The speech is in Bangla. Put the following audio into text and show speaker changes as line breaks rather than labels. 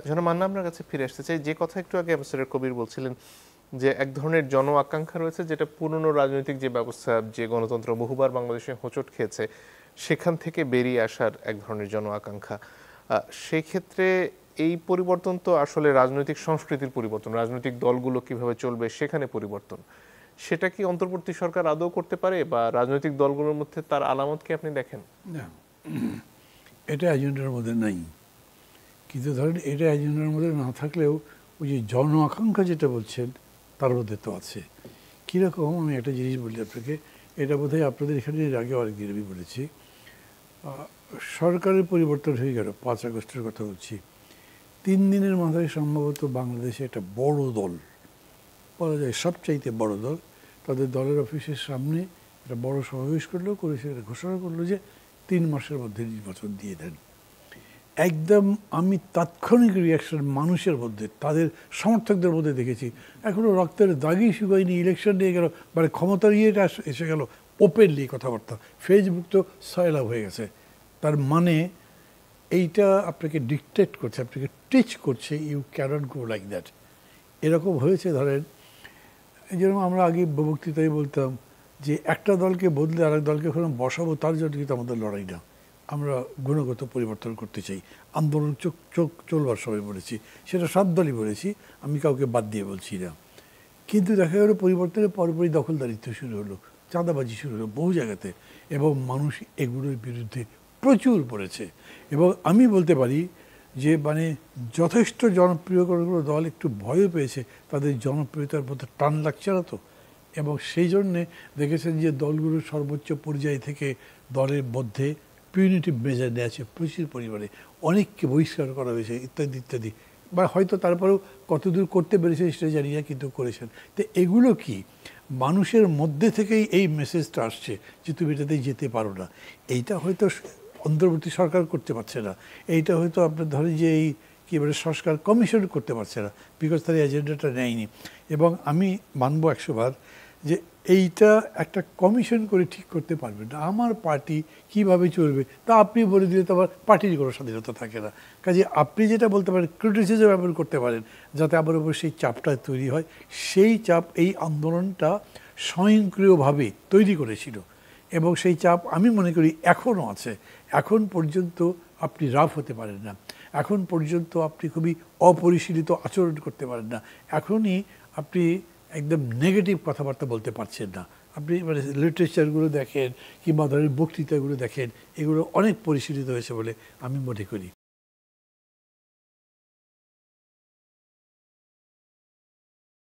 যেন মান্না আপনার কাছে ফিরে আসতে চাই, যে কথা একটু আগে অ্যাম্বাসেডর কবির বলছিলেন যে এক ধরনের জন আকাঙ্ক্ষা রয়েছে যেটা পুরনো রাজনৈতিক যে ব্যবস্থা, যে গণতন্ত্র বহুবার বাংলাদেশে হোঁচট খেয়েছে, সেখান থেকে বেরিয়ে আসার এক ধরনের জন আকাঙ্ক্ষা। সেই ক্ষেত্রে এই পরিবর্তন তো আসলে রাজনৈতিক সংস্কৃতির পরিবর্তন, রাজনৈতিক দলগুলো কিভাবে চলবে সেখানে পরিবর্তন। সেটা কি অন্তর্বর্তী সরকার আদৌ করতে পারে, বা রাজনৈতিক দলগুলোর মধ্যে তার আলামত কি আপনি দেখেন?
না, এটা এজেন্ডার মধ্যে নাই। কিন্তু ধরেন এটা এজেন্ডার মধ্যে না থাকলেও ওই যে জন আকাঙ্ক্ষা যেটা বলছেন তার মধ্যে তো আছে। কীরকম, আমি একটা জিনিস বলি আপনাকে, এটা বোধহয় আপনাদের এখানে এর আগে অনেকদিন আমি বলেছি। সরকারের পরিবর্তন হয়ে গেল, 5 আগস্টের কথা বলছি। 3 দিনের মাথায় সম্ভবত বাংলাদেশে একটা বড় দল, বলা যায় সবচাইতে বড় দল, তাদের দলের অফিসের সামনে একটা বড় সমাবেশ করলো, করে সেটা ঘোষণা করলো যে 3 মাসের মধ্যে নির্বাচন দিয়ে দেন। একদম আমি তাৎক্ষণিক রিয়াকশন মানুষের মধ্যে, তাদের সমর্থকদের মধ্যে দেখেছি। এখনও রক্তের দাগই শুকায়নি, ইলেকশন নিয়ে গেল, মানে ক্ষমতার ইয়েটা এসে গেল, ওপেনলি কথাবার্তা, ফেসবুক তো সয়লাভ হয়ে গেছে। তার মানে এইটা আপনাকে ডিকটেট করছে, আপনাকে টিচ করছে, you can't go like that. এরকম হয়েছে। ধরেন যেরকম আমরা আগে বক্তৃতায় বলতাম যে একটা দলকে বদলে আরেক দলকে ওখানে বসাবো, তার জন্য কিন্তু আমাদের লড়াই না, আমরা গুণগত পরিবর্তন করতে চাই। আন্দোলন চলবার সময় বলেছি, সেটা সব দলই বলেছি, আমি কাউকে বাদ দিয়ে বলছি না। কিন্তু দেখা গেল পরিবর্তনের পরপরই দখলদারিত্ব শুরু হলো, চাঁদাবাজি শুরু হলো বহু জায়গাতে, এবং মানুষ এগুলোর বিরুদ্ধে প্রচুর পড়েছে। এবং আমি বলতে পারি যে মানে যথেষ্ট জনপ্রিয় কোনো দল একটু ভয়ও পেয়েছে, তাদের জনপ্রিয়তার মধ্যে টান লাগছে না তো। এবং সেই জন্যে দেখেছেন যে দলগুলোর সর্বোচ্চ পর্যায় থেকে দলের মধ্যে পিউনিটিভ মেজার নিয়েছে প্রচুর পরিমাণে, অনেককে বহিষ্কার করা হয়েছে ইত্যাদি ইত্যাদি। বা হয়তো তারপরেও কতদূর করতে পেরেছে সেটা জানি না, কিন্তু করেছেন। তো এগুলো কি মানুষের মধ্যে থেকেই এই মেসেজটা আসছে যে তুমি এটাতে যেতে পারো না। এইটা হয়তো অন্তর্বর্তী সরকার করতে পারছে না, এইটা হয়তো আপনার ধরেন যে এই কী বলে সংস্কার কমিশন করতে পারছে না, বিকজ তার এজেন্ডাটা নেয়নি। এবং আমি মানবো 100 বার যে এইটা একটা কমিশন করে ঠিক করতে পারবে না। আমার পার্টি কিভাবে চলবে তা আপনি বলে দিলে তো আবার পার্টির কোনো স্বাধীনতা থাকে না। কাজে আপনি যেটা বলতে পারেন, ক্রিটিসিজম এমন করতে পারেন যাতে আমার উপর সেই চাপটা তৈরি হয়। সেই চাপ এই আন্দোলনটা স্বয়ংক্রিয়ভাবে তৈরি করেছিল, এবং সেই চাপ আমি মনে করি এখনও আছে। এখন পর্যন্ত আপনি রাফ হতে পারেন না, এখন পর্যন্ত আপনি খুবই অপরিশীলিত আচরণ করতে পারেন না, এখনই আপনি একদম নেগেটিভ কথাবার্তা বলতে পারছেন না। আপনি মানে লিটারেচারগুলো দেখেন কিংবা ধরেন বক্তৃতাগুলো দেখেন, এগুলো অনেক পরিশীলিত হয়েছে বলে আমি মনে করি।